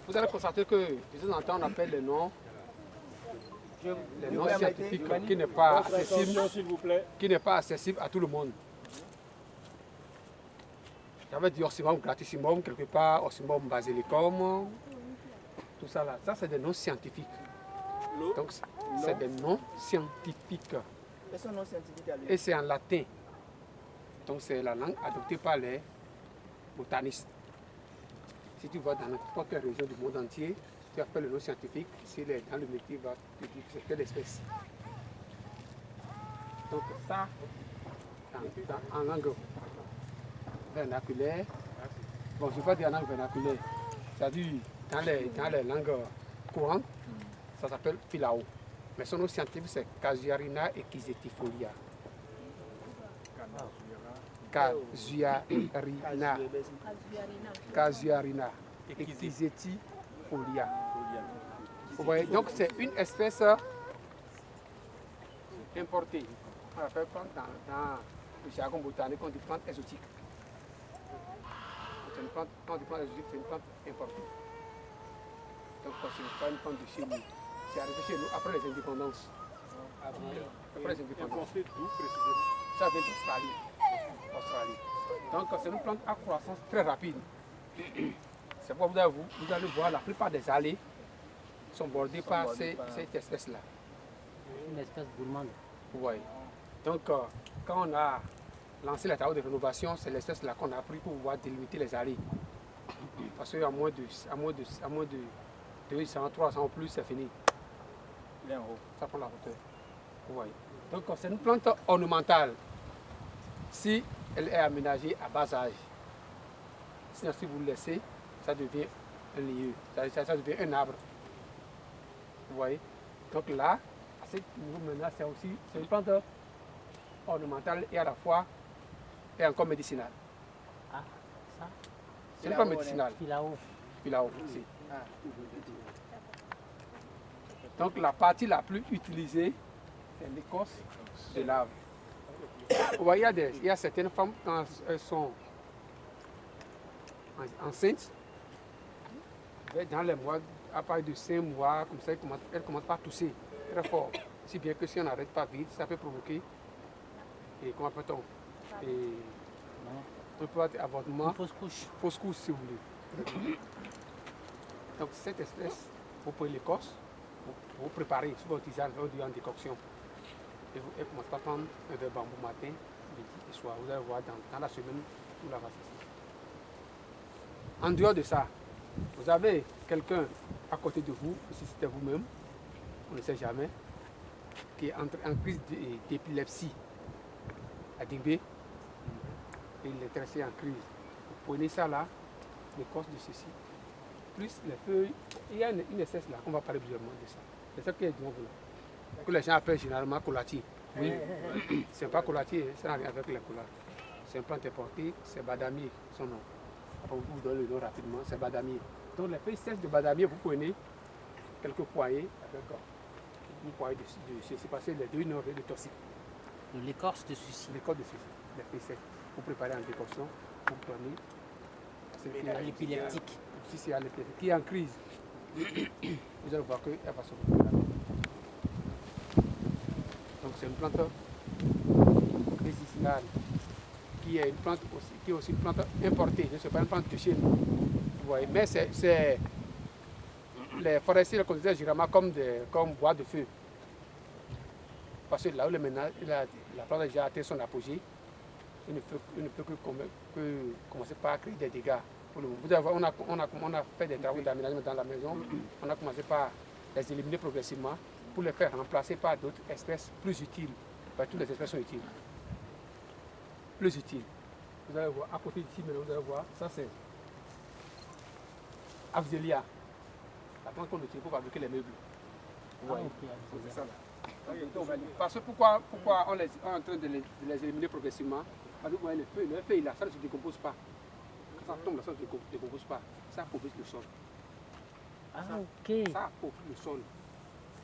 vous allez constater que de temps en temps on appelle les noms scientifiques qui n'est pas accessible à tout le monde. J'avais dit Oxymum gratissimum, quelque part, Oxymum basilicum, tout ça là. Ça, c'est des noms scientifiques. Donc, c'est des noms scientifiques. Et c'est en latin. Donc, c'est la langue adoptée par les botanistes. Si tu vas dans n'importe quelle région du monde entier, tu appelles le nom scientifique. S'il est dans le métier, il va te dire que c'est quelle espèce. Donc, ça, en langue vernaculaire, bon, je ne vais pas dire en langue vernaculaire, c'est-à-dire dans les langues courantes, ça s'appelle filao. Mais son nom scientifique, c'est Casuarina equisetifolia. Casuarina equisetifolia. Vous voyez, donc c'est une espèce importée. On appelle dans le jargon botanique, on dit plante exotique. C'est une plante, quand on dit plante exotique, c'est une plante importée. Donc ce n'est pas une plante de chez nous. C'est arrivé chez nous après les indépendances. Après les indépendances. Ça vient d'Australie. Donc c'est une plante à croissance très rapide. C'est pourquoi vous allez voir la plupart des allées sont bordées par cette espèce-là. Une espèce gourmande. Oui. Donc quand on a lancé les travaux de rénovation, c'est l'espèce-là qu'on a pris pour pouvoir délimiter les allées. Parce qu'à moins de 200, 300 ou plus, c'est fini. Ça prend la hauteur. Oui. Donc c'est une plante ornementale si elle est aménagée à bas âge. Sinon, si vous le laissez, ça devient un lieu, ça devient un arbre. Vous voyez? Donc là, à ce niveau maintenant, c'est une plante ornementale et à la fois et encore médicinale. Ah, ça? C'est une plante médicinale. Filao. Si. Donc la partie la plus utilisée, c'est l'écorce de l'arbre. Vous voyez, il y a certaines femmes, quand elles sont enceintes, dans les mois, à partir de 5 mois, comme ça, elles commencent pas à tousser très fort. Si bien que si on n'arrête pas vite, ça peut provoquer, et comment appelle-t-on, un peu d'avortement. Fausse couche, si vous voulez. Donc cette espèce, vous prenez l'écorce, vous préparez sur votre tisane, en décoction. Et vous commencez à prendre un verre bambou matin, midi et soir. Vous allez voir dans la semaine, tout la va cesser. En dehors de ça, vous avez quelqu'un à côté de vous, si c'était vous-même, on ne sait jamais, qui est en crise d'épilepsie à Dingbe, et il est tressé en crise. Vous prenez ça là, l'écorce de ceci, plus les feuilles, il y a une espèce là, on va parler plusieurs mots de ça. C'est ça qui est donc là. Que les gens appellent généralement colati. Oui, c'est pas colati, ça n'a rien avec les colas. C'est une plante importée, c'est badamier, son nom. Après, vous donne le nom rapidement, c'est badamier. Donc les feuilles sèches de badamier, vous prenez quelques poignées avec une poignée de ceci, parce que les deux n'ont rien de toxique. De l'écorce de ceci. L'écorce de ceci, les feuilles sèches. Vous préparez en décoction, vous prenez. À l'épileptique. Si c'est à l'épileptique, qui est en crise, vous allez voir qu'elle va se retrouver là. Donc c'est une plante médicinale qui est une plante aussi, qui est aussi une plante importée. Ce n'est pas une plante de chez nous. Vous voyez, mais les forestiers le considèrent généralement comme bois de feu. Parce que là où la plante a déjà atteint son apogée, il ne peut que commencer par créer des dégâts. Vous allez voir, on a fait des travaux d'aménagement dans la maison. On a commencé par les éliminer progressivement pour les faire remplacer par d'autres espèces plus utiles. Toutes les espèces sont utiles. Plus utiles. Vous allez voir, à côté d'ici, vous allez voir, ça c'est Afzelia. La plante qu'on utilise pour fabriquer les meubles. Vous voyez, c'est ça là. Parce que pourquoi on est en train de les éliminer progressivement? Parce que vous voyez, les feuilles là, ça ne se décompose pas. Quand ça tombe là, ça ne se décompose pas. Ça appauvrit le sol. Ah, ok. Ça appauvrit le sol.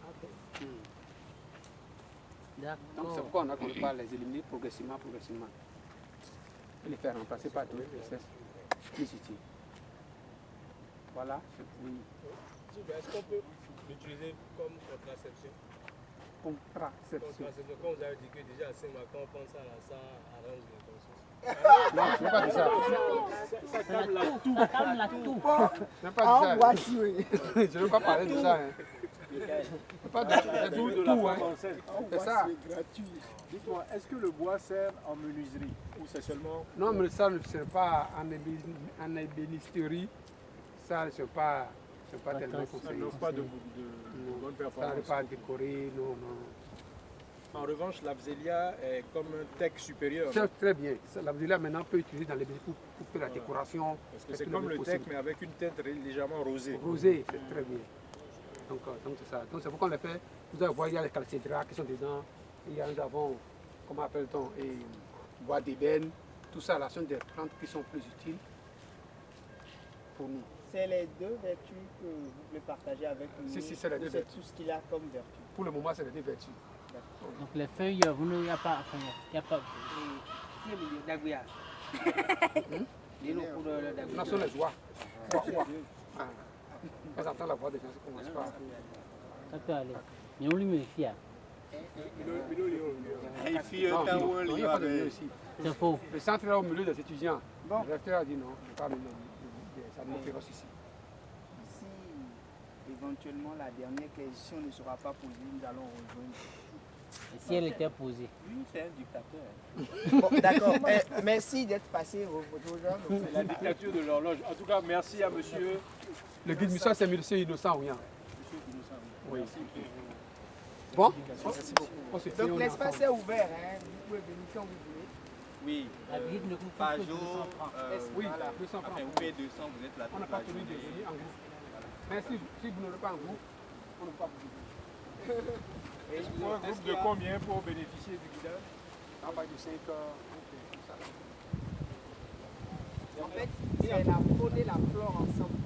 Okay. D'accord. Donc c'est pourquoi on a commencé par les éliminer progressivement. Et les faire remplacer par d'autres espèces plus utiles. Voilà. Oui. Est-ce qu'on peut l'utiliser comme contraception? Contraception. Quand vous avez dit que déjà à 5 mois, quand on pense à ça arrange les consciences. Non, je n'ai pas dit ça. Ça calme la toux. Ça calme la toux. Je n'ai pas dit ça. Je ne veux pas parler de ça. Hein. Je ne pas dire De tout, la tout, hein. femme enceinte. C'est ça. Gratuit. Dites-moi, est-ce que le bois sert en menuiserie ou c'est seulement... Non, mais ça ne sert pas en ébénisterie. Ça ne sert pas tellement Ça conseillé. n'offre pas de bonne Ça ne performance. pas décorer, non, non. En revanche, l'Absélia est comme un tech supérieur. C'est très bien. La Brésil maintenant peut utiliser dans les pour faire la décoration. Parce que c'est comme le tech, mais avec une teinte légèrement rosée. Rosé, c'est très bien. Donc c'est ça. Donc c'est pourquoi on les fait. Vous allez voir, il y a les calcédras qui sont dedans. Il y a, nous avons, comment appelle-t-on, bois d'ébène. Tout ça, là, sont des plantes qui sont plus utiles pour nous. C'est les deux vertus que vous voulez partager avec nous. Si, c'est les deux C'est vertus. tout ce qu'il a comme vertu. Pour le moment, c'est les deux vertus. Donc les feuilles, vous n'avez pas. Enfin, il n'y a pas. Non, ce sont les joies. Ah. Quand j'entends la voix des gens, ça commence pas. Ça peut aller. Mais on lui met ici. Non, non, il n'y a pas de milieu ici. C'est faux. Le centre est au milieu des étudiants. Le recteur a dit non, je ne vais pas mener ça me féroce ici. Si éventuellement la dernière question ne sera pas posée, nous allons rejoindre. Et si elle était posée? Lui, c'est un dictateur. Bon, d'accord. Merci d'être passé aux gens. C'est la dictature de l'horloge. En tout cas, merci à monsieur. Le guide Musa, c'est monsieur innocent ou rien? Oui. Merci pour Bon, Merci beaucoup. on se tient, on Donc est l'espace ensemble. est ouvert. Hein. Vous pouvez venir quand vous voulez. Oui, La visite ne coûte par que 200 jour, francs. Oui, Voilà. 200 francs. enfin, vous payez 200, vous êtes là On n'a toute pas la tenu de journée. venir en groupe. Mais si vous n'aurez pas en groupe, on ne peut pas vous aider. Pour un groupe de combien pour bénéficier du guidage? À partir de 5 heures, tout ça. En fait, c'est la faune et la flore ensemble.